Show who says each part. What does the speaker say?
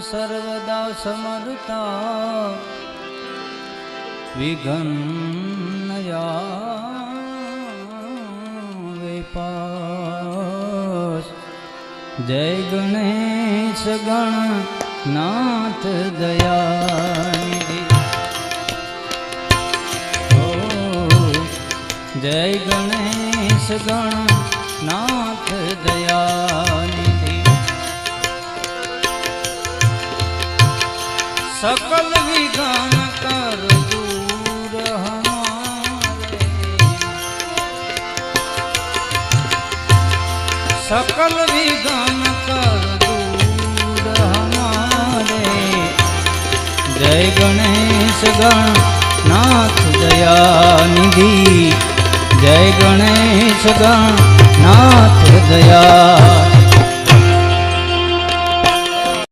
Speaker 1: सर्वदा समर्था विघ्नया विपास। जय गणेश गणनाथ दयानिधि। जय गणेश गणनाथ दयानिधि। सकल विघ्न कर दूर हमारे, सकल विघ्न कर दूर हमारे। जय गणेश गणनाथ दयानिधि। जय गणेश गणनाथ दया।